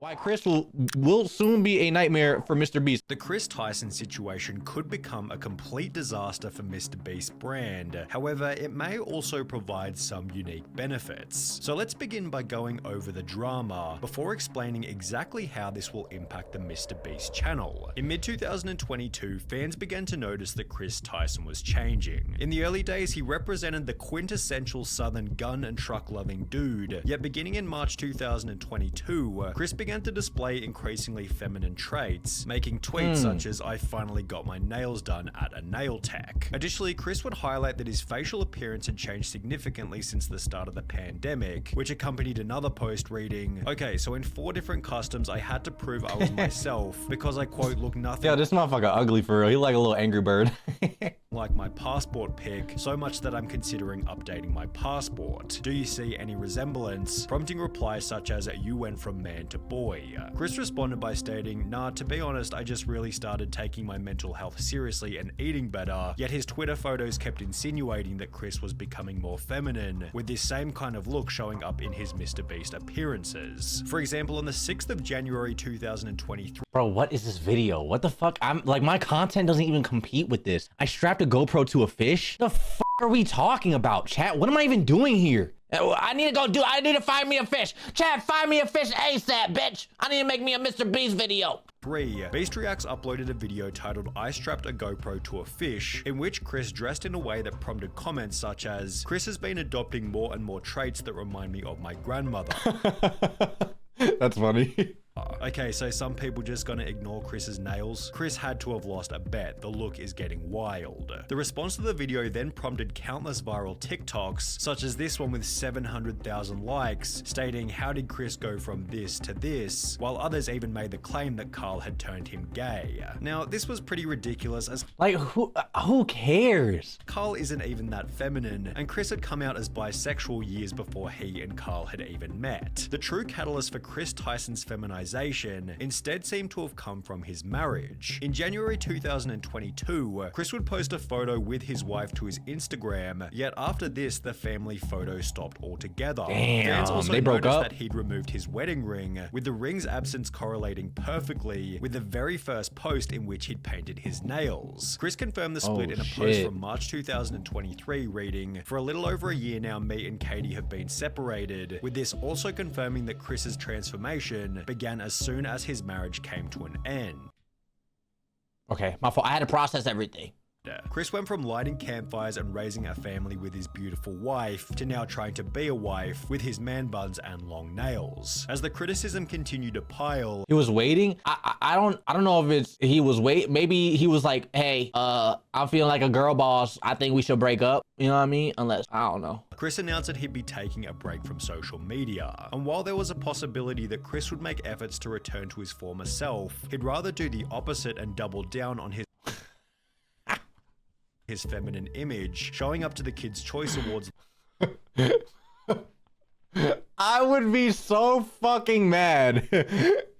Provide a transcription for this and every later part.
Why Chris will soon be a nightmare for MrBeast. The Chris Tyson situation could become a complete disaster for MrBeast's brand. However, it may also provide some unique benefits. So let's begin by going over the drama before explaining exactly how this will impact the MrBeast channel. In mid-2022, fans began to notice that Chris Tyson was changing. In the early days, he represented the quintessential southern gun and truck loving dude. Yet beginning in March 2022, Chris began to display increasingly feminine traits, making tweets such as "I finally got my nails done at a nail tech." Additionally, Chris would highlight that his facial appearance had changed significantly since the start of the pandemic, which accompanied another post reading, "Okay, so in 4 different customs I had to prove I was myself because I quote look nothing." Yeah, this motherfucker ugly for real. He like a little angry bird. Like my passport pic, so much that I'm considering updating my passport. Do you see any resemblance? Prompting replies such as, "You went from man to boy." Chris responded by stating, "Nah, to be honest, I just really started taking my mental health seriously and eating better." Yet his Twitter photos kept insinuating that Chris was becoming more feminine, with this same kind of look showing up in his MrBeast appearances. For example, on the 6th of January 2023, Bro, what is this video? What the fuck? I'm like, my content doesn't even compete with this. I strapped a GoPro to a fish. The fuck are we talking about, chat? What am I even doing here? I need to find me a fish. Chat, find me a fish ASAP, bitch. I need to make me a MrBeast video. Beast Reacts uploaded a video titled "I strapped a GoPro to a fish," in which Chris dressed in a way that prompted comments such as, "Chris has been adopting more and more traits that remind me of my grandmother." That's funny. Okay, so some people just gonna ignore Chris's nails? Chris had to have lost a bet. The look is getting wild. The response to the video then prompted countless viral TikToks, such as this one with 700,000 likes, stating, "How did Chris go from this to this?" While others even made the claim that Karl had turned him gay. Now, this was pretty ridiculous as Like, who cares? Karl isn't even that feminine, and Chris had come out as bisexual years before he and Karl had even met. The true catalyst for Chris Tyson's feminization instead seemed to have come from his marriage. In January 2022, Chris would post a photo with his wife to his Instagram, yet after this, the family photo stopped altogether. Damn, Fans also they broke noticed up. that he'd removed his wedding ring, with the ring's absence correlating perfectly with the very first post in which he'd painted his nails. Chris confirmed the split in a post from March 2023 reading, "For a little over a year now, me and Katie have been separated," with this also confirming that Chris's transformation began as soon as his marriage came to an end. Okay, my fault. I had to process everything. Chris went from lighting campfires and raising a family with his beautiful wife to now trying to be a wife with his man buns and long nails. As the criticism continued to pile, He was waiting. I don't know if it's he was maybe he was like, "Hey, I'm feeling like a girl boss. I think we should break up." You know what I mean? Unless, I don't know. Chris announced that he'd be taking a break from social media. And while there was a possibility that Chris would make efforts to return to his former self, he'd rather do the opposite and double down on his feminine image, showing up to the Kids' Choice Awards. I would be so fucking mad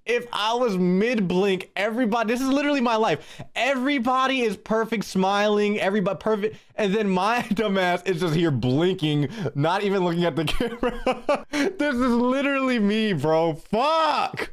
if I was mid-blink. Everybody, this is literally my life. Everybody is perfect, smiling, everybody perfect, and then my dumbass is just here blinking, not even looking at the camera. This is literally me, bro. Fuck.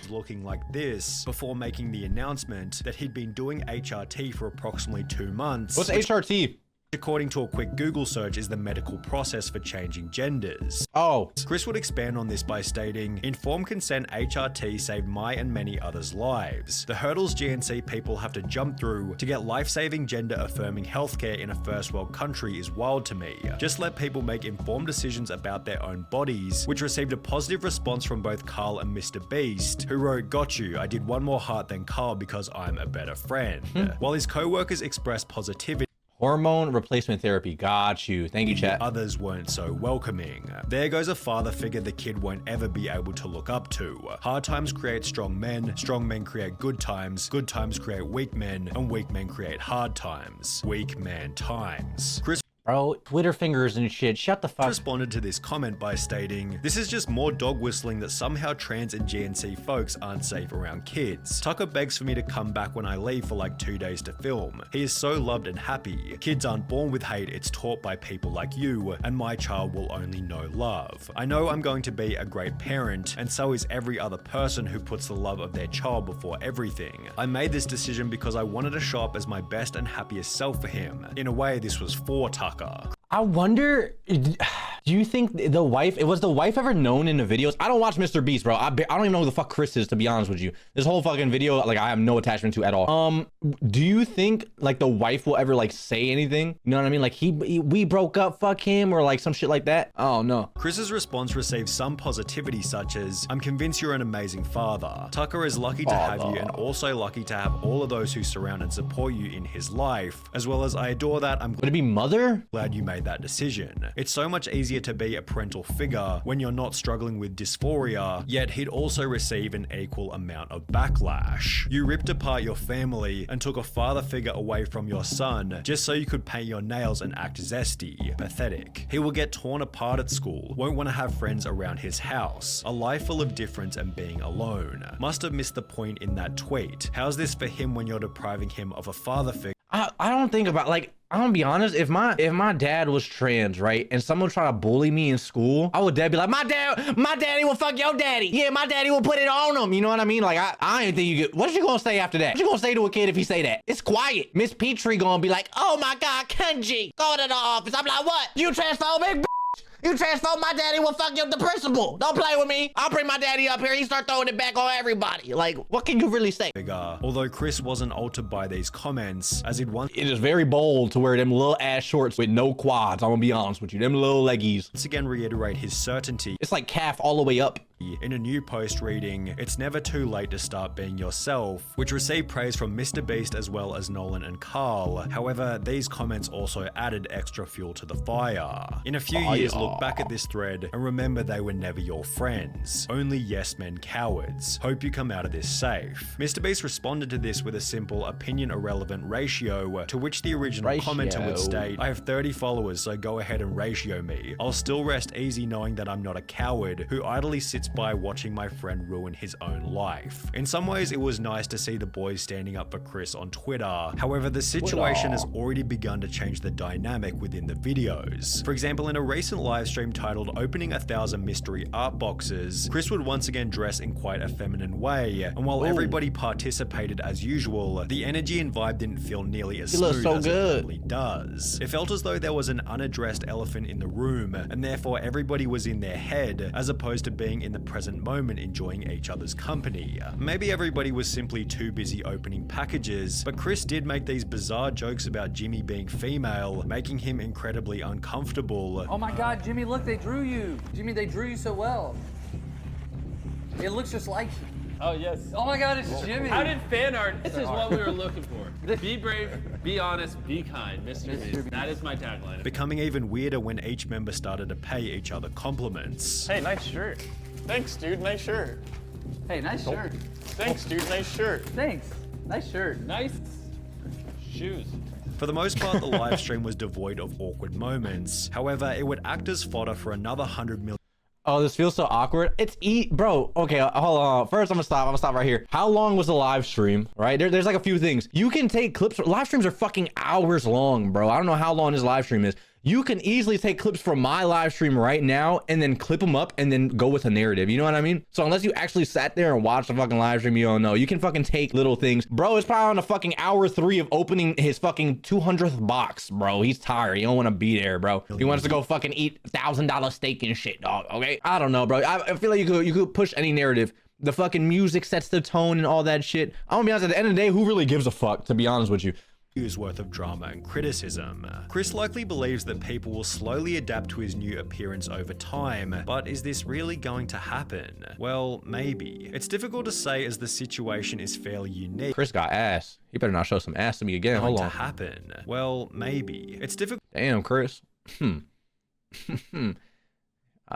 Looking like this before making the announcement that he'd been doing HRT for approximately 2 months. What's HRT? According to a quick Google search, is the medical process for changing genders. Oh. Chris would expand on this by stating, "Informed consent HRT saved my and many others' lives. The hurdles GNC people have to jump through to get life-saving gender-affirming healthcare in a first world country is wild to me. Just let people make informed decisions about their own bodies," which received a positive response from both Karl and MrBeast, who wrote, "Got you, I did one more heart than Karl because I'm a better friend." While his co-workers expressed positivity, Hormone replacement therapy. Got you. Thank you, chat. others weren't so welcoming. There goes a father figure the kid won't ever be able to look up to. Hard times create strong men create good times create weak men, and weak men create hard times. Weak man times. Chris Bro, Twitter fingers and shit. Shut the fuck. Responded to this comment by stating, "This is just more dog whistling that somehow trans and GNC folks aren't safe around kids. Tucker begs for me to come back when I leave for like 2 days to film. He is so loved and happy. Kids aren't born with hate, it's taught by people like you, and my child will only know love. I know I'm going to be a great parent, and so is every other person who puts the love of their child before everything. I made this decision because I wanted to show up as my best and happiest self for him. In a way, this was for Tucker." I wonder, do you think the wife, was the wife ever known in the videos? I don't watch MrBeast, bro. I don't even know who the fuck Chris is, to be honest with you. This whole fucking video, like, I have no attachment to at all. Do you think, like, the wife will ever, like, say anything? You know what I mean? Like, we broke up, fuck him, or, like, some shit like that? Oh, no. Chris's response received some positivity, such as, "I'm convinced you're an amazing father. Tucker is lucky to have you, and also lucky to have all of those who surround and support you in his life, as well as I adore that. I'm Would it be mother? glad you made that decision. It's so much easier to be a parental figure when you're not struggling with dysphoria, yet he'd also receive an equal amount of backlash. You ripped apart your family and took a father figure away from your son just so you could paint your nails and act zesty. Pathetic. He will get torn apart at school, won't want to have friends around his house, a life full of difference and being alone. Must have missed the point in that tweet. How's this for him when you're depriving him of a father figure?" I don't think about, like, I'm gonna be honest, if my dad was trans, right, and someone tried to bully me in school, I would be like, my daddy will fuck your daddy. Yeah, my daddy will put it on him. You know what I mean? Like, I ain't think you could. What you gonna say after that? What you gonna say to a kid if he say that? It's quiet. Miss Petrie gonna be like, "Oh my God, Kenji, go to the office." I'm like, "What? You transphobic? You transphobe, my daddy will fuck you up the principal. Don't play with me. I'll bring my daddy up here. He start throwing it back on everybody." Like, what can you really say? Although Chris wasn't altered by these comments, as he'd once It is very bold to wear them little ass shorts with no quads. I'm gonna be honest with you. Them little leggies. again reiterate his certainty. It's like calf all the way up. In a new post reading, "It's never too late to start being yourself," which received praise from MrBeast as well as Nolan and Karl. However, these comments also added extra fuel to the fire. In a few years, look back at this thread and remember they were never your friends. Only yes men cowards. Hope you come out of this safe. MrBeast responded to this with a simple opinion irrelevant ratio, to which the original commenter would state, "I have 30 followers, so go ahead and ratio me. I'll still rest easy knowing that I'm not a coward who idly sits by watching my friend ruin his own life." In some ways, it was nice to see the boys standing up for Chris on Twitter. However, the situation has already begun to change the dynamic within the videos. For example, in a recent live stream titled "Opening 1,000 Mystery Art Boxes," Chris would once again dress in quite a feminine way, and while everybody participated as usual, the energy and vibe didn't feel nearly as smooth as it normally does. It felt as though there was an unaddressed elephant in the room, and therefore everybody was in their head, as opposed to being in the present moment enjoying each other's company. Maybe everybody was simply too busy opening packages, but Chris did make these bizarre jokes about Jimmy being female, making him incredibly uncomfortable. "Oh my God, Jimmy, look, they drew you. Jimmy, they drew you so well. It looks just like you." Oh, yes. Oh my God, it's Jimmy. How did fan art? This is what we were looking for. Be brave, be honest, be kind, MrBeast. That is my tagline. Becoming even weirder when each member started to pay each other compliments. Hey, nice shirt. Thanks, dude. Nice shirt. Hey, nice shirt. Thanks, dude. Nice shirt. Thanks. Nice shirt. Nice shoes. For the most part, the live stream was devoid of awkward moments. However, it would act as fodder for another 100 million. Oh, this feels so awkward. Bro. Okay, hold on. First, I'm gonna stop right here. How long was the live stream? Right there's like a few things. You can take clips. Live streams are fucking hours long, bro. I don't know how long this live stream is. You can easily take clips from my live stream right now and then clip them up and then go with a narrative. You know what I mean? So unless you actually sat there and watched the fucking live stream, you don't know. You can fucking take little things. Bro is probably on the fucking hour 3 of opening his fucking 200th box, bro. He's tired. He don't want to be there, bro. He wants to go fucking eat $1,000 steak and shit, dog. Okay? I don't know, bro. I feel like you could push any narrative. The fucking music sets the tone and all that shit. I'm gonna be honest, at the end of the day, who really gives a fuck, to be honest with you? Years worth of drama and criticism. Chris likely believes that people will slowly adapt to his new appearance over time, but is this really going to happen? Well, maybe. It's difficult to say as the situation is fairly unique. Chris got ass. He better not show some ass to me again. Hold on. To happen. Well, maybe. It's difficult. Damn, Chris.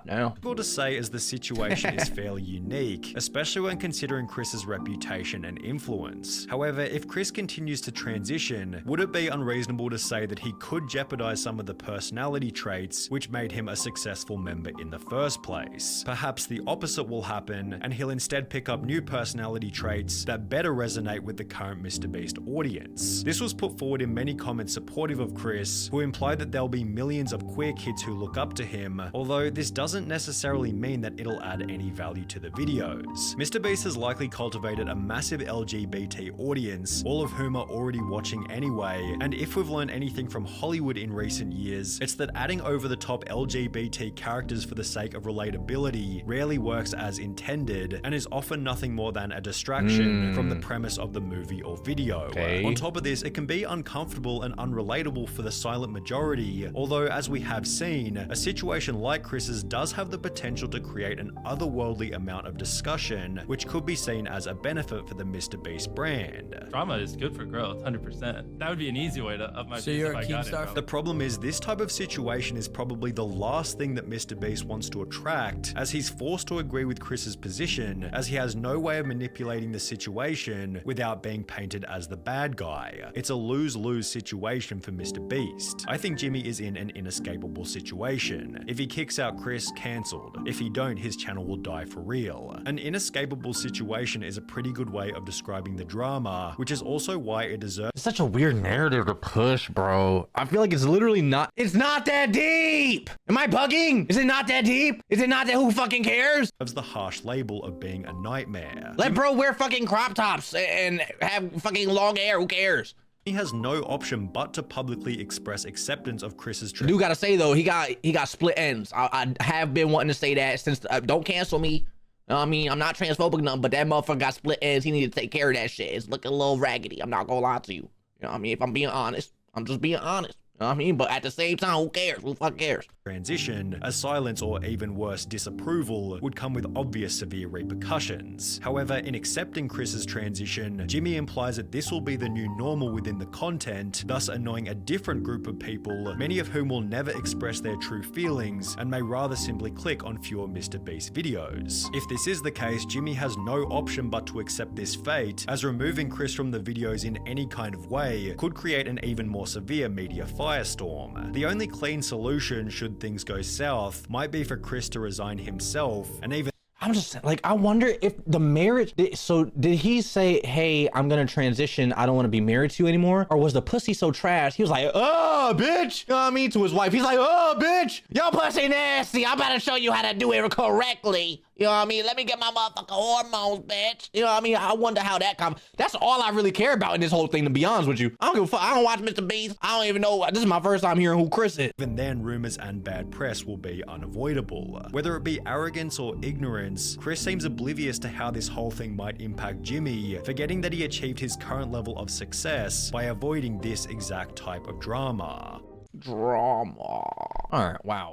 Now. Difficult to say as the situation is fairly unique, especially when considering Chris's reputation and influence. However, if Chris continues to transition, would it be unreasonable to say that he could jeopardize some of the personality traits which made him a successful member in the first place? Perhaps the opposite will happen, and he'll instead pick up new personality traits that better resonate with the current MrBeast audience. This was put forward in many comments supportive of Chris, who implied that there'll be millions of queer kids who look up to him, although this doesn't necessarily mean that it'll add any value to the videos. MrBeast has likely cultivated a massive LGBT audience, all of whom are already watching anyway, and if we've learned anything from Hollywood in recent years, it's that adding over-the-top LGBT characters for the sake of relatability rarely works as intended, and is often nothing more than a distraction from the premise of the movie or video. On top of this, it can be uncomfortable and unrelatable for the silent majority, although as we have seen, a situation like Chris's does have the potential to create an otherworldly amount of discussion, which could be seen as a benefit for the MrBeast brand. Drama is good for growth, 100%. That would be an easy way to up my So you're if a I got Keemstar it. The problem is this type of situation is probably the last thing that MrBeast wants to attract, as he's forced to agree with Chris's position, as he has no way of manipulating the situation without being painted as the bad guy. It's a lose-lose situation for MrBeast. I think Jimmy is in an inescapable situation. If he kicks out Chris, cancelled. If he don't, his channel will die for real. An inescapable situation is a pretty good way of describing the drama, which is also why it deserves It's such a weird narrative to push, bro. I feel like it's literally not. It's not that deep. Am I bugging? Is it not that deep? Is it not that? Who fucking cares? the harsh label of being a nightmare. Let bro wear fucking crop tops and have fucking long hair. Who cares? He has no option but to publicly express acceptance of Chris's I do gotta say though, he got split ends. I have been wanting to say that since. Don't cancel me. You know what I mean, I'm not transphobic nothing, but that motherfucker got split ends. He need to take care of that shit. It's looking a little raggedy. I'm not gonna lie to you. You know what I mean? If I'm being honest, I'm just being honest. You know what I mean? But at the same time, who cares? Who fuck cares? Transition, a silence or even worse, disapproval would come with obvious severe repercussions. However, in accepting Chris's transition, Jimmy implies that this will be the new normal within the content, thus annoying a different group of people, many of whom will never express their true feelings and may rather simply click on fewer MrBeast videos. If this is the case, Jimmy has no option but to accept this fate, as removing Chris from the videos in any kind of way could create an even more severe media firestorm. The only clean solution, should things go south, might be for Chris to resign himself, and even I'm just like, I wonder if the marriage, so did he say, hey, I'm gonna transition, I don't want to be married to you anymore? Or was the pussy so trash, he was like, oh, bitch, you know what I mean, to his wife, he's like, oh, bitch, your pussy nasty, I'm about to show you how to do it correctly. You know what I mean? Let me get my motherfucking hormones, bitch. You know what I mean? I wonder how that comes. That's all I really care about in this whole thing, to be honest with you. I don't give a fuck. I don't watch MrBeast. I don't even know. This is my first time hearing who Chris is. even then, rumors and bad press will be unavoidable. Whether it be arrogance or ignorance, Chris seems oblivious to how this whole thing might impact Jimmy, forgetting that he achieved his current level of success by avoiding this exact type of drama. Drama. All right, wow.